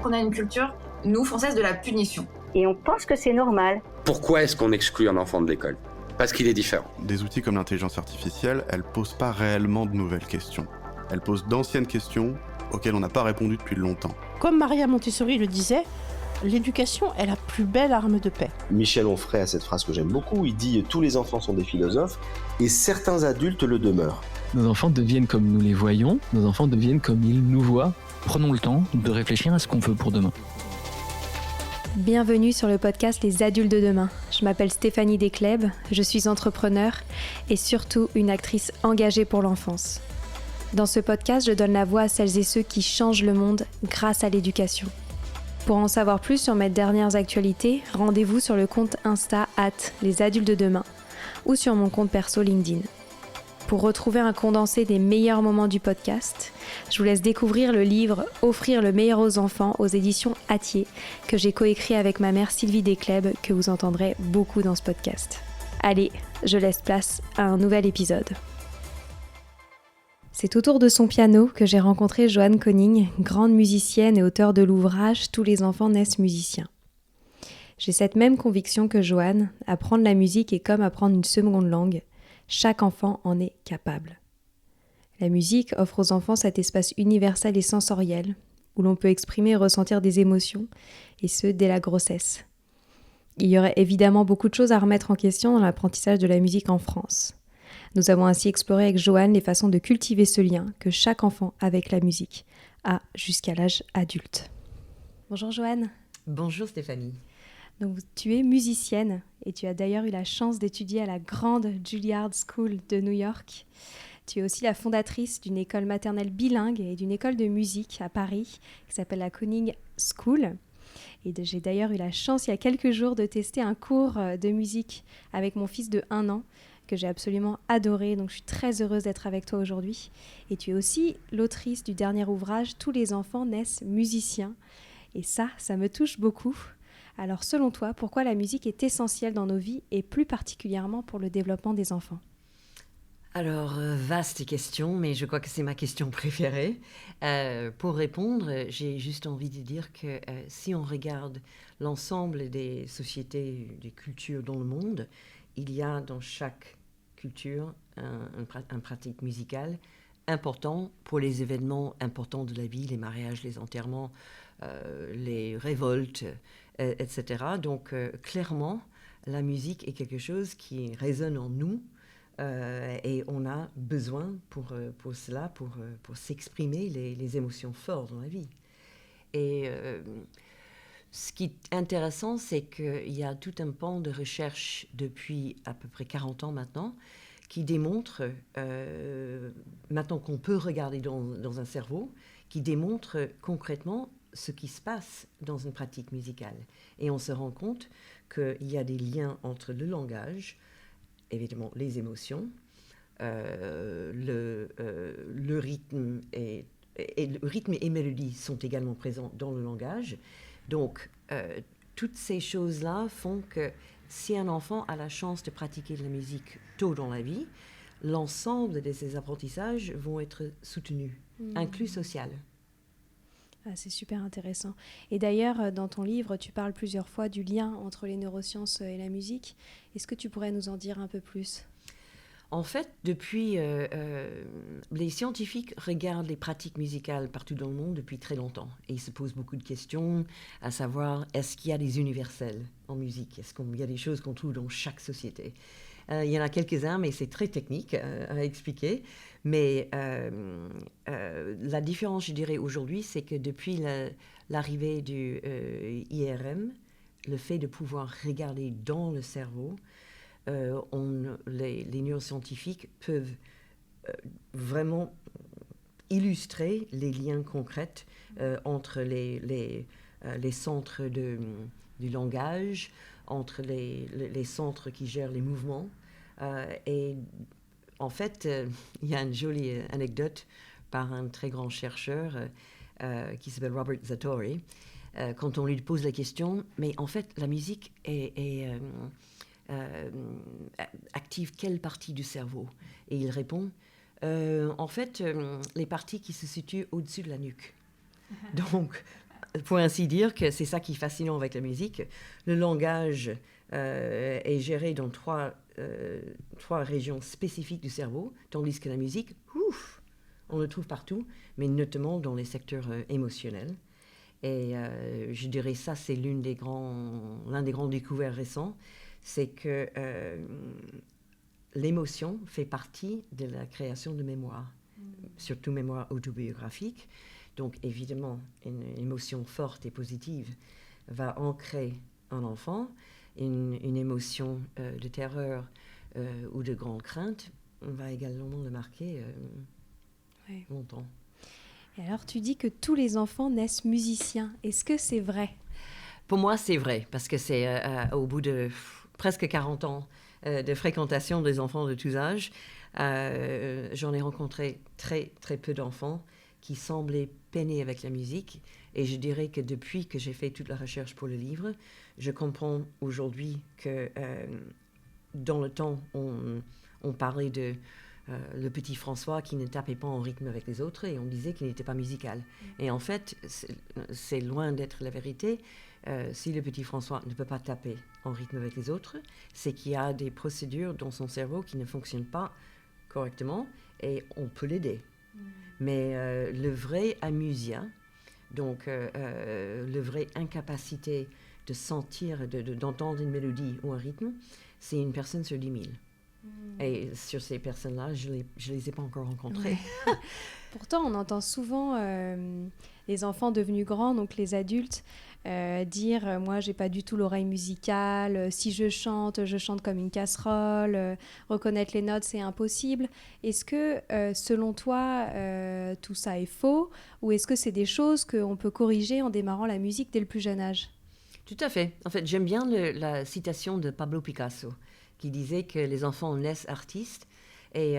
On a une culture, nous, française, de la punition. Et on pense que c'est normal. Pourquoi est-ce qu'on exclut un enfant de l'école ? Parce qu'il est différent. Des outils comme l'intelligence artificielle, elles posent pas réellement de nouvelles questions. Elles posent d'anciennes questions auxquelles on n'a pas répondu depuis longtemps. Comme Maria Montessori le disait, l'éducation est la plus belle arme de paix. Michel Onfray a cette phrase que j'aime beaucoup, il dit « Tous les enfants sont des philosophes et certains adultes le demeurent ». Nos enfants deviennent comme nous les voyons, nos enfants deviennent comme ils nous voient. Prenons le temps de réfléchir à ce qu'on veut pour demain. Bienvenue sur le podcast Les Adultes de demain. Je m'appelle Stéphanie Desclèbes, je suis entrepreneure et surtout une actrice engagée pour l'enfance. Dans ce podcast, je donne la voix à celles et ceux qui changent le monde grâce à l'éducation. Pour en savoir plus sur mes dernières actualités, rendez-vous sur le compte Insta @lesadultesdedemain ou sur mon compte perso LinkedIn. Pour retrouver un condensé des meilleurs moments du podcast, je vous laisse découvrir le livre « Offrir le meilleur aux enfants » aux éditions Hatier, que j'ai coécrit avec ma mère Sylvie Desclèbes, que vous entendrez beaucoup dans ce podcast. Allez, je laisse place à un nouvel épisode. C'est autour de son piano que j'ai rencontré Joanne Koning, grande musicienne et auteure de l'ouvrage « Tous les enfants naissent musiciens ». J'ai cette même conviction que Joanne, apprendre la musique est comme apprendre une seconde langue. Chaque enfant en est capable. La musique offre aux enfants cet espace universel et sensoriel, où l'on peut exprimer et ressentir des émotions, et ce, dès la grossesse. Il y aurait évidemment beaucoup de choses à remettre en question dans l'apprentissage de la musique en France. Nous avons ainsi exploré avec Joanne les façons de cultiver ce lien que chaque enfant a avec la musique a jusqu'à l'âge adulte. Bonjour Joanne. Bonjour Stéphanie. Donc, tu es musicienne et tu as d'ailleurs eu la chance d'étudier à la grande Juilliard School de New York. Tu es aussi la fondatrice d'une école maternelle bilingue et d'une école de musique à Paris qui s'appelle la Koning School. Et j'ai d'ailleurs eu la chance il y a quelques jours de tester un cours de musique avec mon fils de 1 an que j'ai absolument adoré. Donc je suis très heureuse d'être avec toi aujourd'hui. Et tu es aussi l'autrice du dernier ouvrage « Tous les enfants naissent musiciens ». Et ça me touche beaucoup. Alors selon toi, pourquoi la musique est essentielle dans nos vies et plus particulièrement pour le développement des enfants ? Alors, vaste question, mais je crois que c'est ma question préférée. Pour répondre, j'ai juste envie de dire que si on regarde l'ensemble des sociétés, des cultures dans le monde, il y a dans chaque culture un pratique musicale important pour les événements importants de la vie, les mariages, les enterrements, les révoltes, etc. Donc, clairement, la musique est quelque chose qui résonne en nous et on a besoin pour cela, pour s'exprimer les émotions fortes dans la vie. Et ce qui est intéressant, c'est qu'il y a tout un pan de recherche depuis à peu près 40 ans maintenant qui démontre, maintenant qu'on peut regarder dans un cerveau, qui démontre concrètement ce qui se passe dans une pratique musicale. Et on se rend compte qu'il y a des liens entre le langage, évidemment les émotions, le rythme et le rythme et mélodie sont également présents dans le langage. Donc, toutes ces choses-là font que si un enfant a la chance de pratiquer de la musique tôt dans la vie, l'ensemble de ses apprentissages vont être soutenus, inclus social. Ah, c'est super intéressant. Et d'ailleurs, dans ton livre, tu parles plusieurs fois du lien entre les neurosciences et la musique. Est-ce que tu pourrais nous en dire un peu plus ? En fait, depuis, les scientifiques regardent les pratiques musicales partout dans le monde depuis très longtemps. Et ils se posent beaucoup de questions, à savoir, est-ce qu'il y a des universels en musique ? Est-ce qu'il y a des choses qu'on trouve dans chaque société ? Il y en a quelques-uns, mais c'est très technique à expliquer. Mais la différence, je dirais, aujourd'hui, c'est que depuis l'arrivée du IRM, le fait de pouvoir regarder dans le cerveau, les neuroscientifiques peuvent vraiment illustrer les liens concrets entre les centres du langage, entre les centres qui gèrent les mouvements. Et en fait, il y a une jolie anecdote par un très grand chercheur qui s'appelle Robert Zatorre. Quand on lui pose la question, mais en fait, la musique active quelle partie du cerveau ? Et il répond, en fait, les parties qui se situent au-dessus de la nuque. Donc, pour ainsi dire que c'est ça qui est fascinant avec la musique. Le langage est géré dans trois régions spécifiques du cerveau, tandis que la musique, on le trouve partout, mais notamment dans les secteurs émotionnels. Et je dirais ça, c'est l'un des grands découvertes récents, c'est que l'émotion fait partie de la création de mémoire, surtout mémoire autobiographique. Donc évidemment, une émotion forte et positive va ancrer un enfant. Une émotion de terreur ou de grande crainte va également le marquer longtemps. Et alors, tu dis que tous les enfants naissent musiciens. Est-ce que c'est vrai? Pour moi, c'est vrai, parce que c'est au bout de presque 40 ans de fréquentation des enfants de tous âges, j'en ai rencontré très, très peu d'enfants qui semblaient peiner avec la musique. Et je dirais que depuis que j'ai fait toute la recherche pour le livre, je comprends aujourd'hui que dans le temps, on parlait de le petit François qui ne tapait pas en rythme avec les autres et on disait qu'il n'était pas musical. Et en fait, c'est loin d'être la vérité. Si le petit François ne peut pas taper en rythme avec les autres, c'est qu'il y a des procédures dans son cerveau qui ne fonctionnent pas correctement et on peut l'aider. Mais le vrai amusia, donc le vrai incapacité de sentir, d'entendre une mélodie ou un rythme, c'est une personne sur 10 000. Et sur ces personnes-là, je les ai pas encore rencontrées. Ouais. Pourtant, on entend souvent les enfants devenus grands, donc les adultes, dire moi, j'ai pas du tout l'oreille musicale. Si je chante comme une casserole. Reconnaître les notes, c'est impossible. Est-ce que, selon toi, tout ça est faux, ou est-ce que c'est des choses qu'on peut corriger en démarrant la musique dès le plus jeune âge? Tout à fait. En fait, j'aime bien la citation de Pablo Picasso, qui disait que les enfants naissent artistes et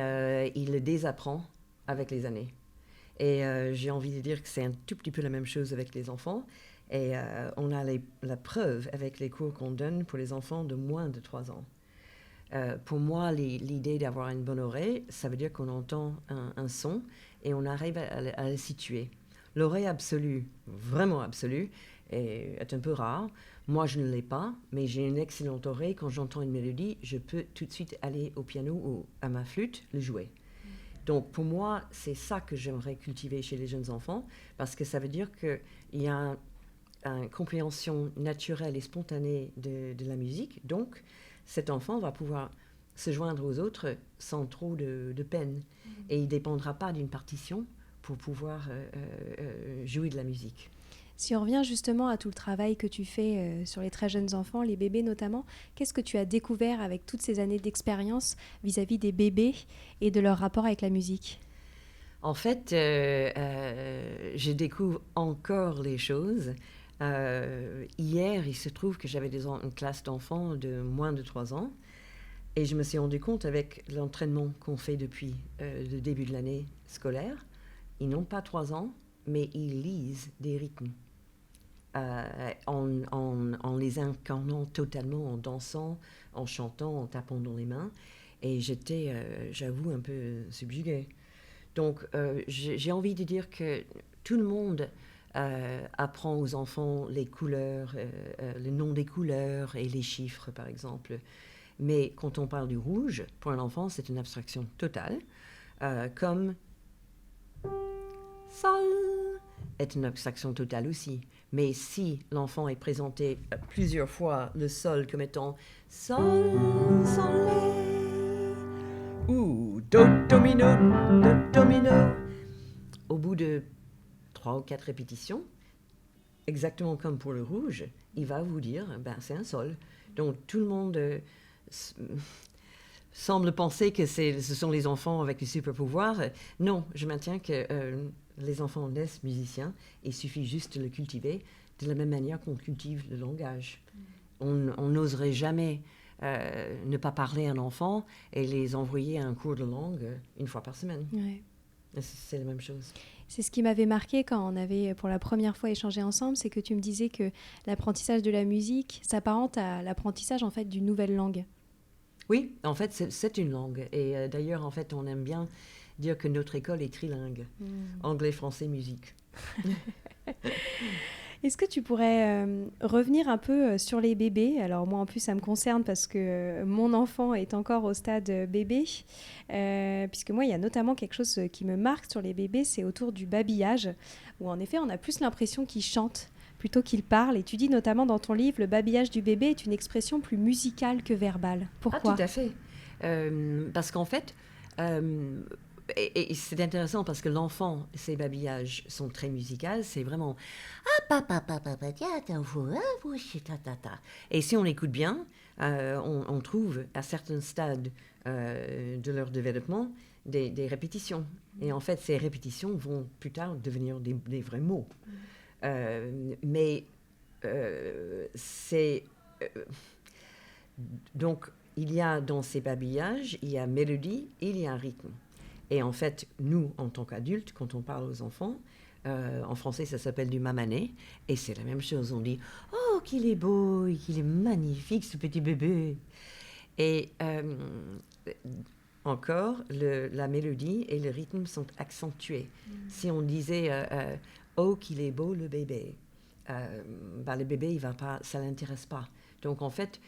ils le désapprennent avec les années. Et j'ai envie de dire que c'est un tout petit peu la même chose avec les enfants. Et on a la preuve avec les cours qu'on donne pour les enfants de moins de 3 ans. Pour moi, l'idée d'avoir une bonne oreille, ça veut dire qu'on entend un son et on arrive à le situer. L'oreille absolue, vraiment absolue, est un peu rare. Moi, je ne l'ai pas, mais j'ai une excellente oreille. Quand j'entends une mélodie, je peux tout de suite aller au piano ou à ma flûte, le jouer. Donc, pour moi, c'est ça que j'aimerais cultiver chez les jeunes enfants, parce que ça veut dire qu'il y a une compréhension naturelle et spontanée de la musique. Donc, cet enfant va pouvoir se joindre aux autres sans trop de peine. Et il ne dépendra pas d'une partition pour pouvoir jouer de la musique. Si on revient justement à tout le travail que tu fais sur les très jeunes enfants, les bébés notamment, qu'est-ce que tu as découvert avec toutes ces années d'expérience vis-à-vis des bébés et de leur rapport avec la musique? En fait, je découvre encore les choses. Hier, il se trouve que j'avais une classe d'enfants de moins de 3 ans et je me suis rendu compte avec l'entraînement qu'on fait depuis le début de l'année scolaire, ils n'ont pas 3 ans, mais ils lisent des rythmes. En les incarnant totalement, en dansant, en chantant, en tapant dans les mains. Et j'étais, j'avoue, un peu subjuguée. Donc, j'ai envie de dire que tout le monde apprend aux enfants les couleurs, le nom des couleurs et les chiffres, par exemple. Mais quand on parle du rouge, pour un enfant, c'est une abstraction totale, comme sol est une abstraction totale aussi. Mais si l'enfant est présenté plusieurs fois le sol comme étant sol, soleil, ou do, domino, au bout de 3 ou 4 répétitions, exactement comme pour le rouge, il va vous dire, c'est un sol. Donc tout le monde semble penser que ce sont les enfants avec les super-pouvoirs. Non, je maintiens que les enfants naissent musiciens, il suffit juste de le cultiver de la même manière qu'on cultive le langage. On n'oserait jamais ne pas parler à un enfant et les envoyer à un cours de langue 1 fois par semaine. Ouais. C'est la même chose. C'est ce qui m'avait marqué quand on avait pour la première fois échangé ensemble, c'est que tu me disais que l'apprentissage de la musique s'apparente à l'apprentissage en fait d'une nouvelle langue. Oui, en fait, c'est une langue. Et d'ailleurs, en fait, on aime bien dire que notre école est trilingue. Anglais, français, musique. Est-ce que tu pourrais revenir un peu sur les bébés? Alors moi en plus ça me concerne parce que mon enfant est encore au stade bébé, puisque moi il y a notamment quelque chose qui me marque sur les bébés, c'est autour du babillage, où en effet on a plus l'impression qu'ils chantent plutôt qu'ils parlent. Et tu dis notamment dans ton livre, le babillage du bébé est une expression plus musicale que verbale. Pourquoi? Ah, tout à fait. Parce qu'en fait, et c'est intéressant parce que l'enfant, ses babillages sont très musicaux. C'est vraiment ah papa papa ta. Et si on écoute bien, on trouve à certains stades de leur développement des répétitions. Et en fait, ces répétitions vont plus tard devenir des vrais mots. Donc, il y a dans ces babillages, il y a mélodie, il y a un rythme. Et en fait, nous, en tant qu'adultes, quand on parle aux enfants, en français, ça s'appelle du mamané, et c'est la même chose. On dit « Oh, qu'il est beau, qu'il est magnifique, ce petit bébé !» Et encore, la mélodie et le rythme sont accentués. Si on disait oh, qu'il est beau, le bébé », le bébé, il va pas, ça ne l'intéresse pas. Donc, en fait,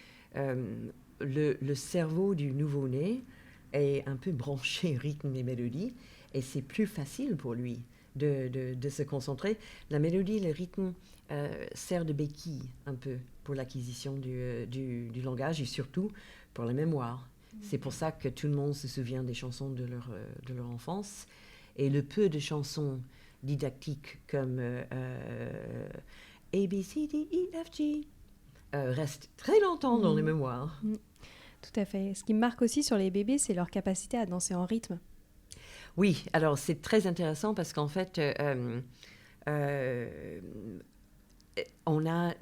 le cerveau du nouveau-né est un peu branché rythme et mélodie, et c'est plus facile pour lui de se concentrer. La mélodie, le rythme sert de béquille un peu pour l'acquisition du langage et surtout pour la mémoire. C'est pour ça que tout le monde se souvient des chansons de leur enfance, et le peu de chansons didactiques comme A, B, C, D, E, F, G restent très longtemps dans les mémoires. Tout à fait. Ce qui me marque aussi sur les bébés, c'est leur capacité à danser en rythme. Oui, alors c'est très intéressant parce qu'en fait, on a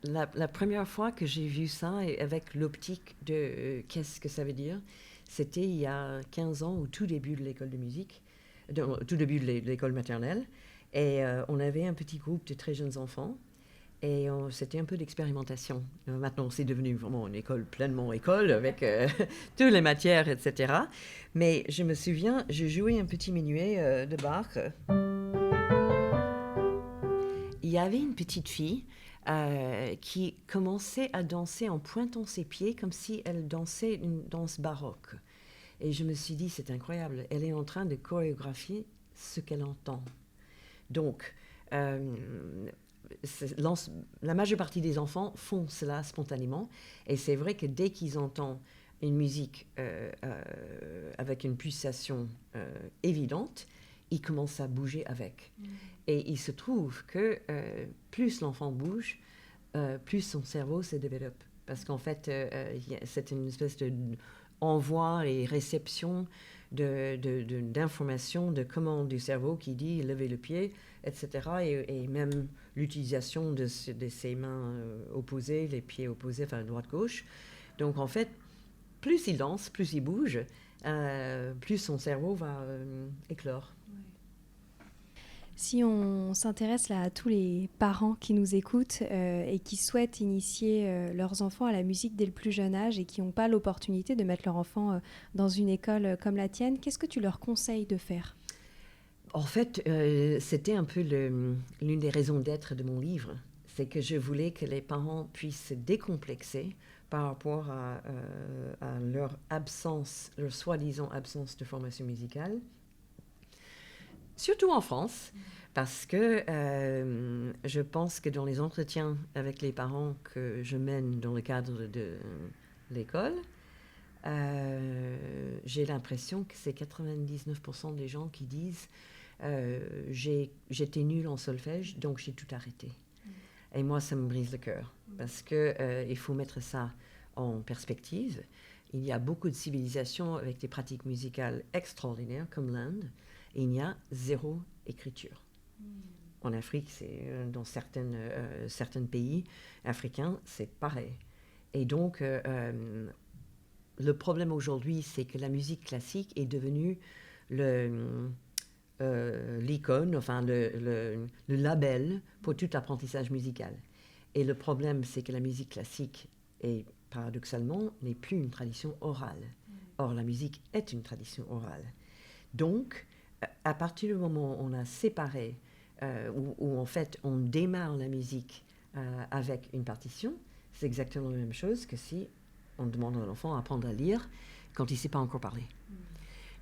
la première fois que j'ai vu ça avec l'optique de qu'est-ce que ça veut dire, c'était il y a 15 ans, au tout début de l'école de musique, au tout début de l'école maternelle, et on avait un petit groupe de très jeunes enfants. Et c'était un peu d'expérimentation. Maintenant, c'est devenu vraiment une école, pleinement école, avec toutes les matières, etc. Mais je me souviens, je jouais un petit minuet de Bach. Il y avait une petite fille qui commençait à danser en pointant ses pieds, comme si elle dansait une danse baroque. Et je me suis dit, c'est incroyable, elle est en train de chorégraphier ce qu'elle entend. Donc, la majeure partie des enfants font cela spontanément, et c'est vrai que dès qu'ils entendent une musique avec une pulsation évidente, ils commencent à bouger avec. Et il se trouve que plus l'enfant bouge, plus son cerveau se développe. Parce qu'en fait, c'est une espèce d'envoi et réception d'informations de commandes du cerveau qui dit lever le pied, etc. Et même l'utilisation de ses mains opposées, les pieds opposés, enfin droite-gauche. Donc en fait, plus il danse, plus il bouge, plus son cerveau va éclore. Si on s'intéresse là à tous les parents qui nous écoutent et qui souhaitent initier leurs enfants à la musique dès le plus jeune âge et qui n'ont pas l'opportunité de mettre leur enfant dans une école comme la tienne, qu'est-ce que tu leur conseilles de faire ? En fait, c'était un peu l'une des raisons d'être de mon livre. C'est que je voulais que les parents puissent se décomplexer par rapport à leur absence, leur soi-disant absence de formation musicale. Surtout en France, parce que je pense que dans les entretiens avec les parents que je mène dans le cadre de l'école, j'ai l'impression que c'est 99% des gens qui disent j'étais nulle en solfège, donc j'ai tout arrêté. Et moi, ça me brise le cœur, parce qu'il faut mettre ça en perspective. Il y a beaucoup de civilisations avec des pratiques musicales extraordinaires, comme l'Inde, et il y a zéro écriture. En Afrique, dans certains pays africains, c'est pareil. Et donc, le problème aujourd'hui, c'est que la musique classique est devenue l'icône, enfin le label pour tout apprentissage musical. Et le problème, c'est que la musique classique, paradoxalement, n'est plus une tradition orale. Or, la musique est une tradition orale. Donc, à partir du moment où on a séparé où en fait on démarre la musique avec une partition, c'est exactement la même chose que si on demande à l'enfant d'apprendre à lire quand il ne sait pas encore parler.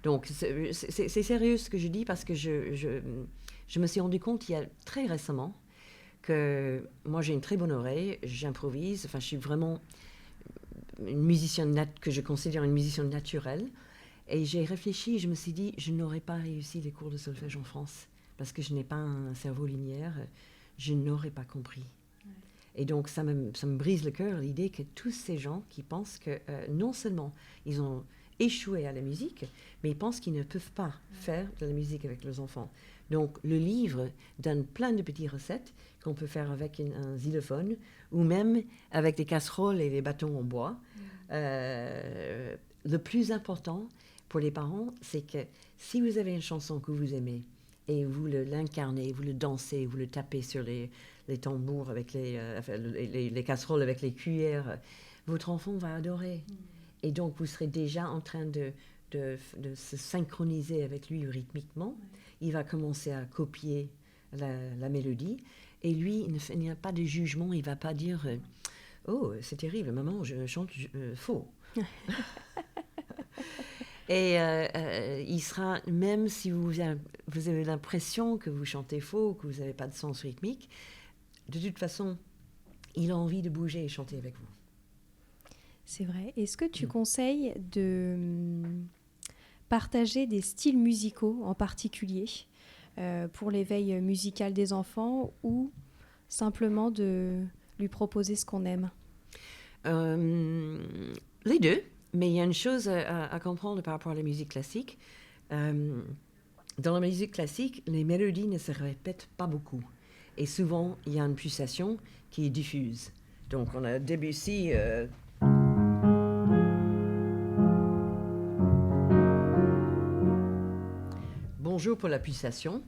Donc c'est sérieux ce que je dis parce que je me suis rendu compte il y a très récemment que moi j'ai une très bonne oreille, j'improvise, enfin je suis vraiment une musicienne que je considère une musicienne naturelle. Et j'ai réfléchi, je me suis dit, je n'aurais pas réussi les cours de solfège en France parce que je n'ai pas un cerveau linéaire, je n'aurais pas compris. Ouais. Et donc ça me brise le cœur l'idée que tous ces gens qui pensent que non seulement ils ont échoué à la musique, mais ils pensent qu'ils ne peuvent pas faire de la musique avec leurs enfants. Donc le livre donne plein de petites recettes qu'on peut faire avec un xylophone ou même avec des casseroles et des bâtons en bois. Le plus important pour les parents, c'est que si vous avez une chanson que vous aimez et vous l'incarnez, vous le dansez, vous le tapez sur les tambours avec les casseroles avec les cuillères, votre enfant va adorer. Et donc vous serez déjà en train de se synchroniser avec lui rythmiquement. Il va commencer à copier la mélodie et lui, il n'y a pas de jugement, il ne va pas dire « Oh, c'est terrible, maman, je chante faux ». Et il sera, même si vous avez l'impression que vous chantez faux, que vous n'avez pas de sens rythmique, de toute façon, il a envie de bouger et chanter avec vous. C'est vrai. Est-ce que tu conseilles de partager des styles musicaux en particulier pour l'éveil musical des enfants ou simplement de lui proposer ce qu'on aime? Les deux. Mais il y a une chose à comprendre par rapport à la musique classique. Dans la musique classique, les mélodies ne se répètent pas beaucoup. Et souvent, il y a une pulsation qui est diffuse. Donc, on a Debussy... Bonjour pour la pulsation.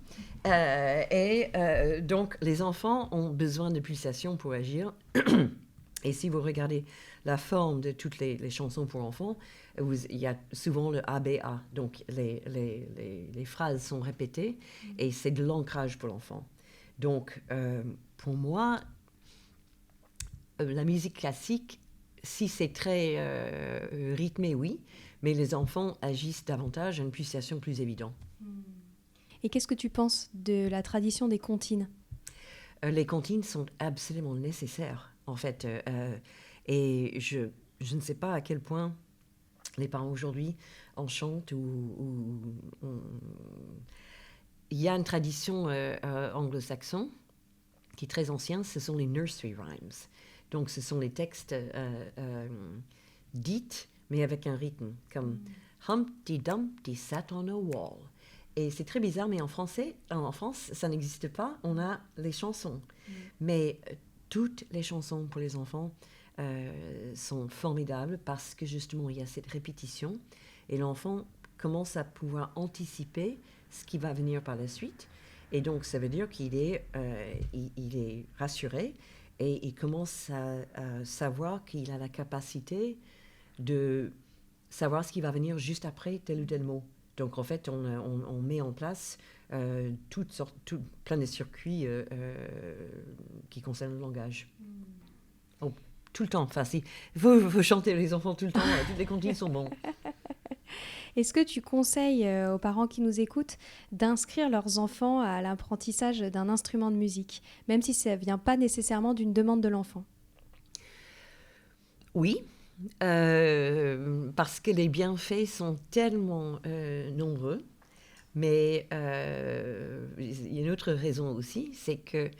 Donc, les enfants ont besoin de pulsation pour agir. Et si vous regardez la forme de toutes les chansons pour enfants, il y a souvent le ABA. Donc, les phrases sont répétées et c'est de l'ancrage pour l'enfant. Donc, pour moi, la musique classique, si c'est très rythmé, oui, mais les enfants agissent davantage à une pulsation plus évidente. Et qu'est-ce que tu penses de la tradition des comptines? Les comptines sont absolument nécessaires, en fait. Et je ne sais pas à quel point les parents aujourd'hui en chantent ou il y a une tradition anglo-saxonne qui est très ancienne, ce sont les nursery rhymes. Donc, ce sont les textes dits, mais avec un rythme, comme Humpty Dumpty sat on a wall. Et c'est très bizarre, mais en France, ça n'existe pas. On a les chansons. Mais toutes les chansons pour les enfants sont formidables parce que justement, il y a cette répétition et l'enfant commence à pouvoir anticiper ce qui va venir par la suite. Et donc, ça veut dire qu'il est, il est rassuré et il commence à savoir qu'il a la capacité de savoir ce qui va venir juste après tel ou tel mot. Donc, en fait, on met en place plein de circuits qui concernent le langage. Tout le temps. Enfin, il faut chanter les enfants tout le temps. Toutes les comptines sont bons. Est-ce que tu conseilles aux parents qui nous écoutent d'inscrire leurs enfants à l'apprentissage d'un instrument de musique, même si ça ne vient pas nécessairement d'une demande de l'enfant? Oui. Parce que les bienfaits sont tellement nombreux, mais il y a une autre raison aussi, c'est que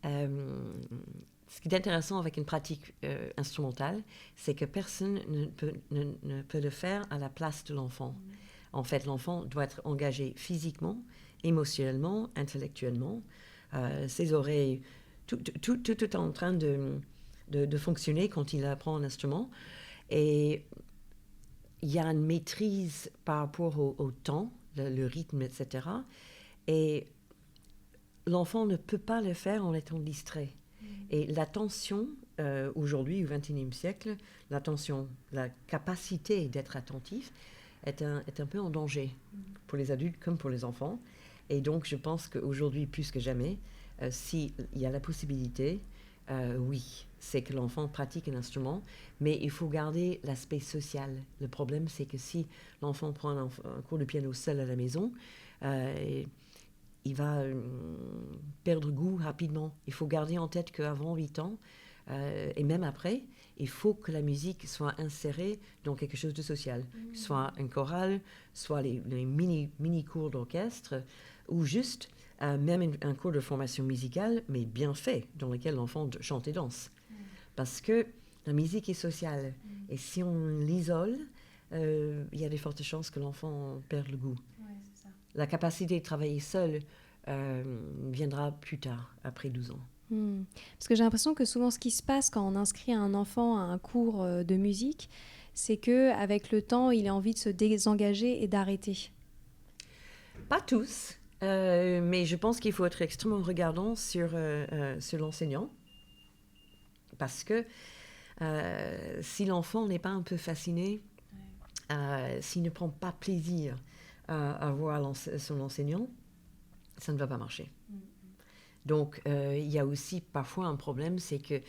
ce qui est intéressant avec une pratique instrumentale, c'est que personne ne peut le faire à la place de l'enfant. En fait, l'enfant doit être engagé physiquement, émotionnellement, intellectuellement. Ses oreilles, tout est en train de fonctionner quand il apprend un instrument. Et il y a une maîtrise par rapport au temps, le rythme, etc. Et l'enfant ne peut pas le faire en étant distrait. Et l'attention, aujourd'hui, au XXIe siècle, l'attention, la capacité d'être attentif est un peu en danger pour les adultes comme pour les enfants. Et donc, je pense qu'aujourd'hui, plus que jamais, s'il y a la possibilité, oui, c'est que l'enfant pratique un instrument, mais il faut garder l'aspect social. Le problème, c'est que si l'enfant prend un cours de piano seul à la maison, il va perdre goût rapidement. Il faut garder en tête qu'avant 8 ans, et même après, il faut que la musique soit insérée dans quelque chose de social, soit un choral, soit les mini-cours d'orchestre, ou juste même un cours de formation musicale, mais bien fait, dans lequel l'enfant chante et danse. Parce que la musique est sociale, et si on l'isole, il y a de fortes chances que l'enfant perde le goût. La capacité de travailler seul viendra plus tard, après 12 ans. Parce que j'ai l'impression que souvent ce qui se passe quand on inscrit un enfant à un cours de musique, c'est qu'avec le temps, il a envie de se désengager et d'arrêter. Pas tous, mais je pense qu'il faut être extrêmement regardant sur l'enseignant. Parce que si l'enfant n'est pas un peu fasciné, s'il ne prend pas plaisir à voir son enseignant, ça ne va pas marcher. Donc, il y a aussi parfois un problème, c'est que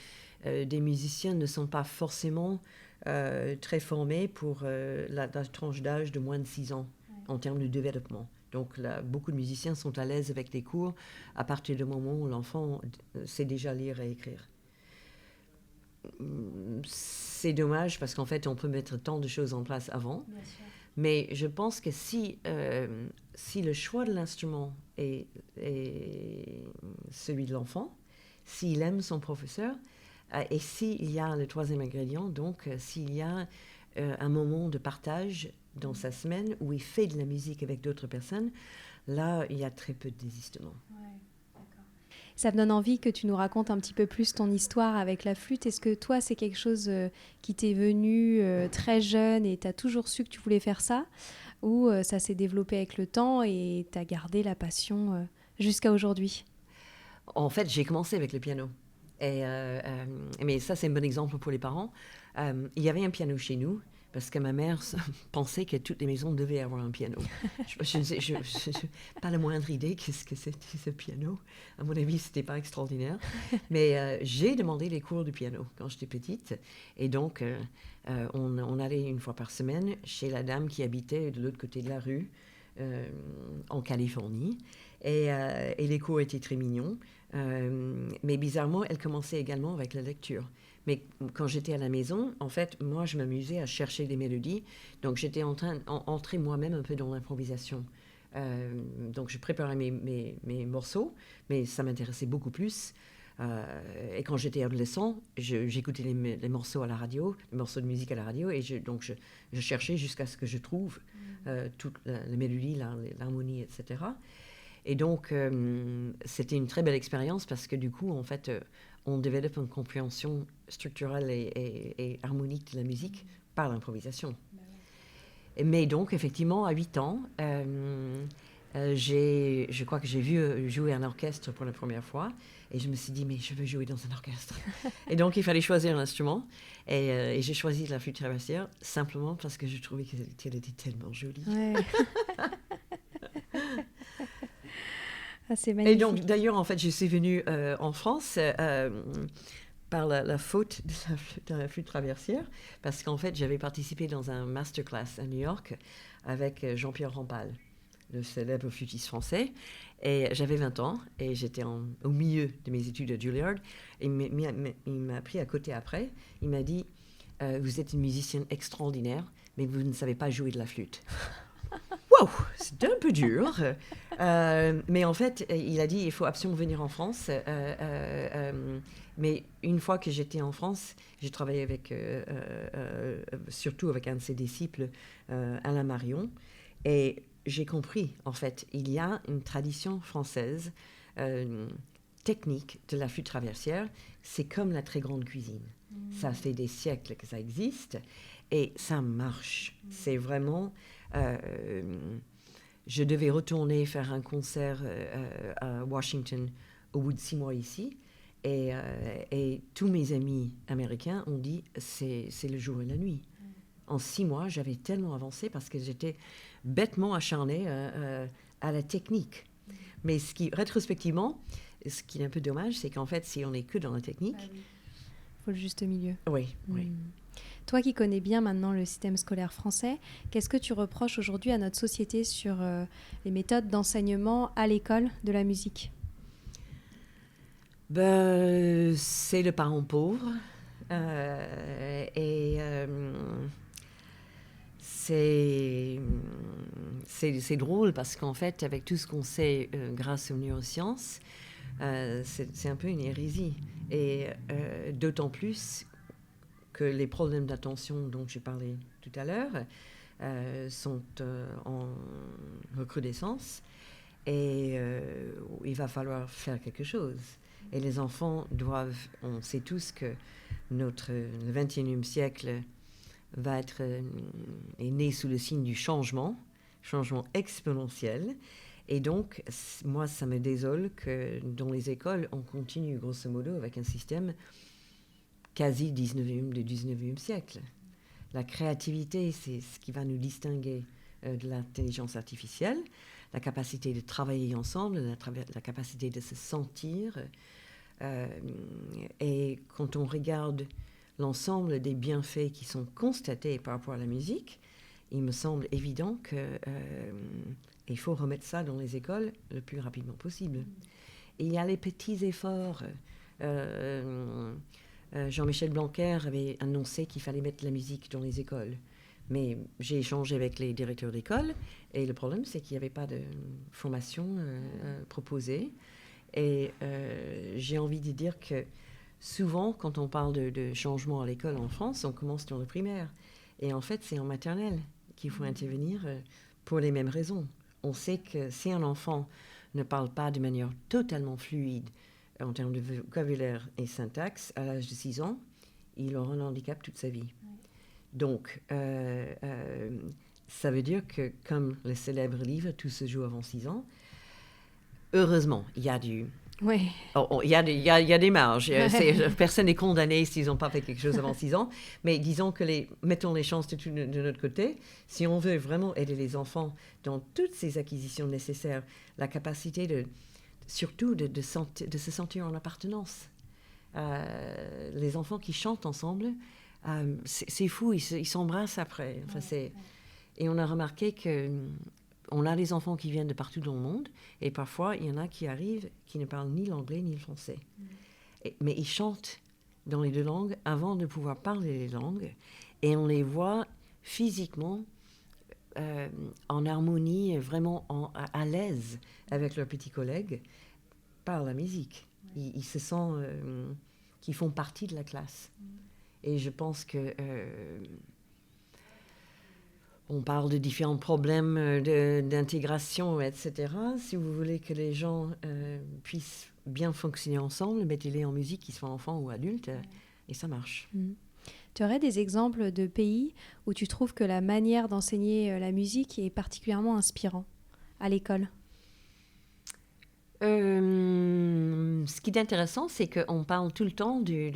des musiciens ne sont pas forcément très formés pour la tranche d'âge de moins de 6 ans en termes de développement. Donc, là, beaucoup de musiciens sont à l'aise avec les cours à partir du moment où l'enfant sait déjà lire et écrire. C'est dommage parce qu'en fait, on peut mettre tant de choses en place avant. Mais je pense que si le choix de l'instrument est celui de l'enfant, s'il aime son professeur, et s'il y a le troisième ingrédient, donc s'il y a un moment de partage dans sa semaine où il fait de la musique avec d'autres personnes, là, il y a très peu de désistement. Ça me donne envie que tu nous racontes un petit peu plus ton histoire avec la flûte. Est-ce que toi, c'est quelque chose qui t'est venu très jeune et tu as toujours su que tu voulais faire ça? Ou ça s'est développé avec le temps et tu as gardé la passion jusqu'à aujourd'hui? En fait, j'ai commencé avec le piano. Mais ça, c'est un bon exemple pour les parents. Il y avait un piano chez nous parce que ma mère pensait que toutes les maisons devaient avoir un piano. Je n'ai pas la moindre idée qu'est-ce que c'était ce piano. À mon avis, ce n'était pas extraordinaire. Mais j'ai demandé les cours de piano quand j'étais petite. Et donc, on allait une fois par semaine chez la dame qui habitait de l'autre côté de la rue, en Californie. Et les cours étaient très mignons. Mais bizarrement, elle commençait également avec la lecture. Mais quand j'étais à la maison, en fait, moi, je m'amusais à chercher des mélodies. Donc, j'étais en train d'entrer moi-même un peu dans l'improvisation. Donc, je préparais mes morceaux, mais ça m'intéressait beaucoup plus. Et quand j'étais adolescent, j'écoutais les morceaux à la radio, les morceaux de musique à la radio, et je cherchais jusqu'à ce que je trouve toute la mélodie, l'harmonie, etc. Et donc, c'était une très belle expérience parce que du coup, en fait, on développe une compréhension structurelle et harmonique de la musique par l'improvisation. Mais donc, effectivement, à 8 ans, je crois que j'ai vu jouer un orchestre pour la première fois et je me suis dit, mais je veux jouer dans un orchestre. Et donc, il fallait choisir un instrument et j'ai choisi la flûte traversière simplement parce que je trouvais qu'elle était tellement jolie. Ouais. Ah, c'est magnifique. Et donc, d'ailleurs, en fait, je suis venue en France par la faute de la flûte traversière, parce qu'en fait, j'avais participé dans un masterclass à New York avec Jean-Pierre Rampal, le célèbre flûtiste français. Et j'avais 20 ans et j'étais au milieu de mes études à Juilliard. Et il m'a pris à côté après. Il m'a dit, vous êtes une musicienne extraordinaire, mais vous ne savez pas jouer de la flûte. Wow, c'était un peu dur. Mais en fait, il a dit, il faut absolument venir en France. Mais une fois que j'étais en France, j'ai travaillé surtout avec un de ses disciples, Alain Marion. Et j'ai compris, en fait, il y a une tradition française technique de la flûte traversière. C'est comme la très grande cuisine. Ça fait des siècles que ça existe et ça marche. C'est vraiment... je devais retourner faire un concert à Washington au bout de 6 mois ici. Et tous mes amis américains ont dit c'est le jour et la nuit. En 6 mois, j'avais tellement avancé parce que j'étais bêtement acharnée à la technique. Mais rétrospectivement, ce qui est un peu dommage, c'est qu'en fait, si on n'est que dans la technique... Il faut le juste milieu. Oui, oui. Toi qui connais bien maintenant le système scolaire français, qu'est-ce que tu reproches aujourd'hui à notre société sur les méthodes d'enseignement à l'école de la musique ? C'est le parent pauvre. C'est drôle parce qu'en fait, avec tout ce qu'on sait grâce aux neurosciences, c'est un peu une hérésie. Et d'autant plus que les problèmes d'attention dont j'ai parlé tout à l'heure sont en recrudescence et il va falloir faire quelque chose. Et les enfants doivent, on sait tous que le 21e siècle est né sous le signe du changement exponentiel. Et donc, moi, ça me désole que dans les écoles, on continue grosso modo avec un système quasi du 19e siècle. La créativité, c'est ce qui va nous distinguer de l'intelligence artificielle, la capacité de travailler ensemble, la capacité de se sentir. Et quand on regarde l'ensemble des bienfaits qui sont constatés par rapport à la musique, il me semble évident qu'il faut remettre ça dans les écoles le plus rapidement possible. Et il y a les petits efforts. Jean-Michel Blanquer avait annoncé qu'il fallait mettre la musique dans les écoles. Mais j'ai échangé avec les directeurs d'école et le problème, c'est qu'il n'y avait pas de formation proposée. Et j'ai envie de dire que souvent, quand on parle de changement à l'école en France, on commence dans le primaire. Et en fait, c'est en maternelle qu'il faut intervenir pour les mêmes raisons. On sait que si un enfant ne parle pas de manière totalement fluide en termes de vocabulaire et syntaxe, à l'âge de 6 ans, il aura un handicap toute sa vie. Donc, ça veut dire que, comme le célèbre livre « Tout se joue avant 6 ans », heureusement, il y a du... Oui. Il y a des marges. Personne n'est condamné s'ils n'ont pas fait quelque chose avant 6 ans. Mais disons que mettons les chances de notre côté. Si on veut vraiment aider les enfants dans toutes ces acquisitions nécessaires, la capacité surtout de se sentir en appartenance. Les enfants qui chantent ensemble, c'est fou, ils s'embrassent après. Enfin, et on a remarqué qu'on a des enfants qui viennent de partout dans le monde, et parfois, il y en a qui arrivent, qui ne parlent ni l'anglais ni le français. Mais ils chantent dans les deux langues avant de pouvoir parler les langues, et on les voit physiquement en harmonie, vraiment à l'aise avec leurs petits collègues par la musique. Ils se sentent qu'ils font partie de la classe. Et je pense que... on parle de différents problèmes d'intégration, etc. Si vous voulez que les gens puissent bien fonctionner ensemble, mettez-les en musique, qu'ils soient enfants ou adultes, et ça marche. Tu aurais des exemples de pays où tu trouves que la manière d'enseigner la musique est particulièrement inspirant à l'école ? Ce qui est intéressant, c'est qu'on parle tout le temps du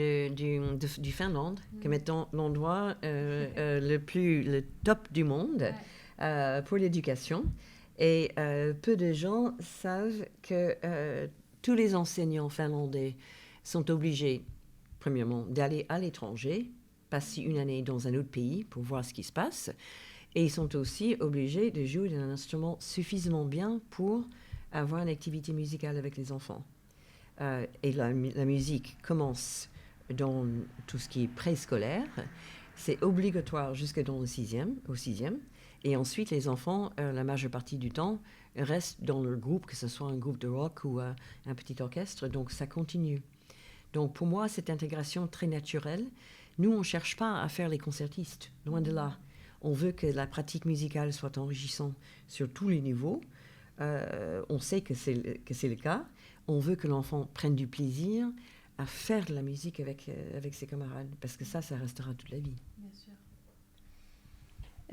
Finlande, comme étant l'endroit le top du monde pour l'éducation. Et peu de gens savent que tous les enseignants finlandais sont obligés, premièrement, d'aller à l'étranger, passer une année dans un autre pays pour voir ce qui se passe. Et ils sont aussi obligés de jouer d'un instrument suffisamment bien pour avoir une activité musicale avec les enfants. Et la musique commence dans tout ce qui est préscolaire. C'est obligatoire jusque dans au sixième. Et ensuite, les enfants, la majeure partie du temps, restent dans leur groupe, que ce soit un groupe de rock ou un petit orchestre. Donc, ça continue. Donc, pour moi, cette intégration très naturelle, nous, on ne cherche pas à faire les concertistes, loin de là. On veut que la pratique musicale soit enrichissante sur tous les niveaux. On sait que c'est le cas. On veut que l'enfant prenne du plaisir à faire de la musique avec ses camarades, parce que ça restera toute la vie. Bien sûr.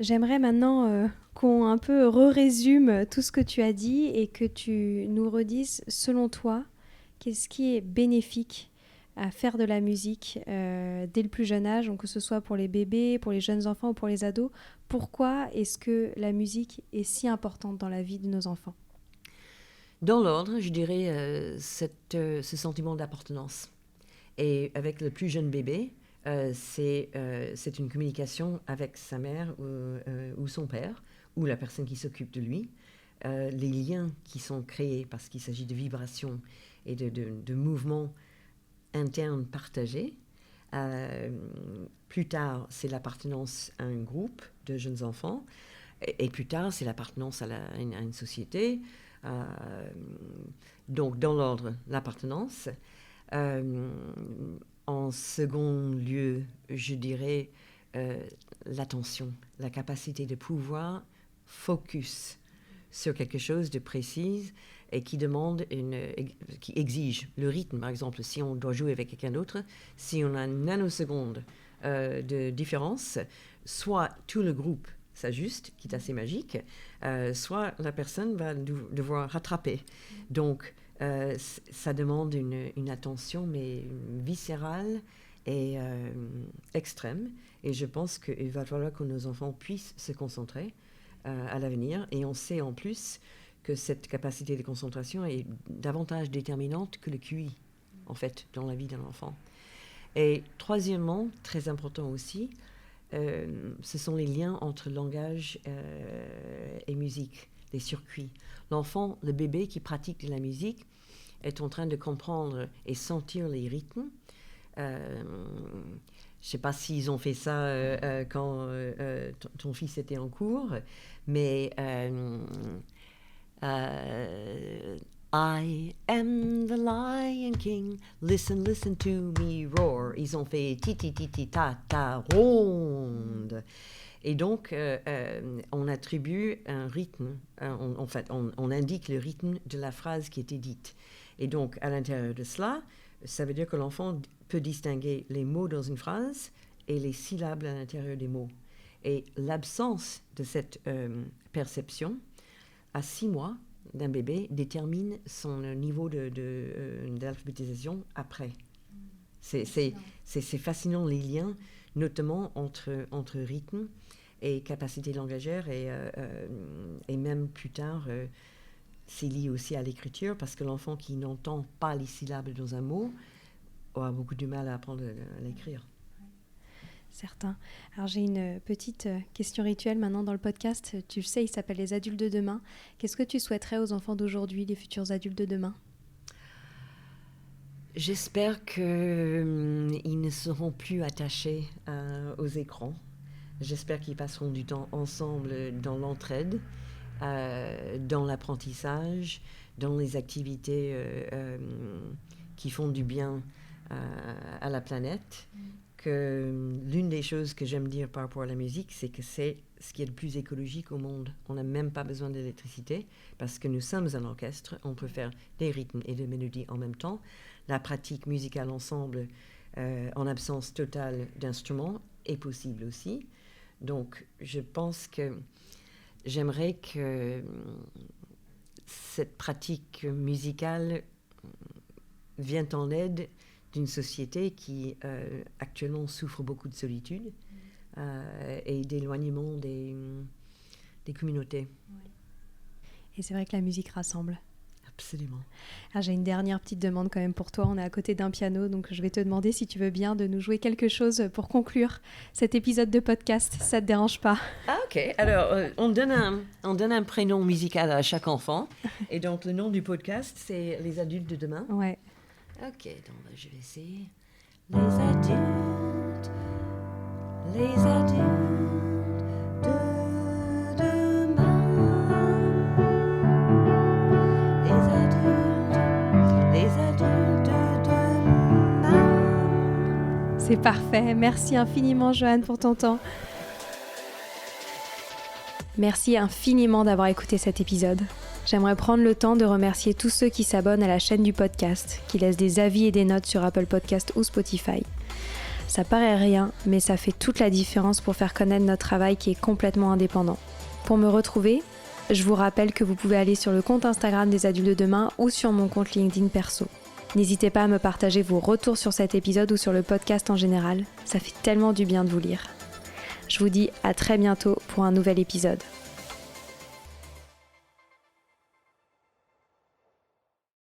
J'aimerais maintenant qu'on un peu résume tout ce que tu as dit et que tu nous redises, selon toi, qu'est-ce qui est bénéfique à faire de la musique dès le plus jeune âge, donc que ce soit pour les bébés, pour les jeunes enfants ou pour les ados. Pourquoi est-ce que la musique est si importante dans la vie de nos enfants ? Dans l'ordre, je dirais ce sentiment d'appartenance. Et avec le plus jeune bébé, c'est une communication avec sa mère ou son père, ou la personne qui s'occupe de lui. Les liens qui sont créés parce qu'il s'agit de vibrations et de mouvements internes partagés. Plus tard, c'est l'appartenance à un groupe de jeunes enfants. Et plus tard, c'est l'appartenance à une société. Donc, dans l'ordre, l'appartenance. En second lieu, je dirais l'attention, la capacité de pouvoir focus sur quelque chose de précis et qui qui exige le rythme. Par exemple, si on doit jouer avec quelqu'un d'autre, si on a une nanoseconde de différence, soit tout le groupe s'ajuste, qui est assez magique, soit la personne va devoir rattraper. Donc, ça demande une attention, mais viscérale et extrême. Et je pense qu'il va falloir que nos enfants puissent se concentrer à l'avenir. Et on sait en plus que cette capacité de concentration est davantage déterminante que le QI, en fait, dans la vie d'un enfant. Et troisièmement, très important aussi, ce sont les liens entre langage et musique, les circuits. L'enfant, le bébé qui pratique de la musique est en train de comprendre et sentir les rythmes. Je ne sais pas s'ils ont fait ça quand ton fils était en cours, mais I am the Lion King, listen, listen to me roar. Ils ont fait ti-ti-ti-ti-ta-ta ronde. Et donc, on attribue un rythme, on indique le rythme de la phrase qui était dite. Et donc, à l'intérieur de cela, ça veut dire que l'enfant peut distinguer les mots dans une phrase et les syllabes à l'intérieur des mots. Et l'absence de cette perception, à 6 mois d'un bébé, détermine son niveau d'alphabétisation après. C'est fascinant les liens, notamment entre rythme et capacité langagère et même plus tard, c'est lié aussi à l'écriture parce que l'enfant qui n'entend pas les syllabes dans un mot aura beaucoup de mal à apprendre à l'écrire. Certain. Alors j'ai une petite question rituelle maintenant dans le podcast. Tu le sais, il s'appelle Les adultes de demain. Qu'est-ce que tu souhaiterais aux enfants d'aujourd'hui, les futurs adultes de demain ? J'espère qu'ils ne seront plus attachés aux écrans. J'espère qu'ils passeront du temps ensemble dans l'entraide, dans l'apprentissage, dans les activités qui font du bien à la planète. Que l'une des choses que j'aime dire par rapport à la musique, c'est que c'est ce qui est le plus écologique au monde. On n'a même pas besoin d'électricité parce que nous sommes un orchestre. On peut faire des rythmes et des mélodies en même temps. La pratique musicale ensemble, en absence totale d'instruments, est possible aussi. Donc, je pense que j'aimerais que cette pratique musicale vienne en aide d'une société qui actuellement souffre beaucoup de solitude et d'éloignement des communautés. Ouais. Et c'est vrai que la musique rassemble. Absolument. Alors, j'ai une dernière petite demande quand même pour toi. On est à côté d'un piano, donc je vais te demander si tu veux bien de nous jouer quelque chose pour conclure cet épisode de podcast. Ça te dérange pas ? Ah, ok. Alors, on donne un prénom musical à chaque enfant. Et donc, le nom du podcast, c'est Les adultes de demain. Ouais. Ok, donc je vais essayer. Les adultes de demain. Les adultes de demain. C'est parfait. Merci infiniment, Joanne, pour ton temps. Merci infiniment d'avoir écouté cet épisode. J'aimerais prendre le temps de remercier tous ceux qui s'abonnent à la chaîne du podcast, qui laissent des avis et des notes sur Apple Podcast ou Spotify. Ça paraît rien, mais ça fait toute la différence pour faire connaître notre travail qui est complètement indépendant. Pour me retrouver, je vous rappelle que vous pouvez aller sur le compte Instagram des adultes de demain ou sur mon compte LinkedIn perso. N'hésitez pas à me partager vos retours sur cet épisode ou sur le podcast en général, ça fait tellement du bien de vous lire. Je vous dis à très bientôt pour un nouvel épisode.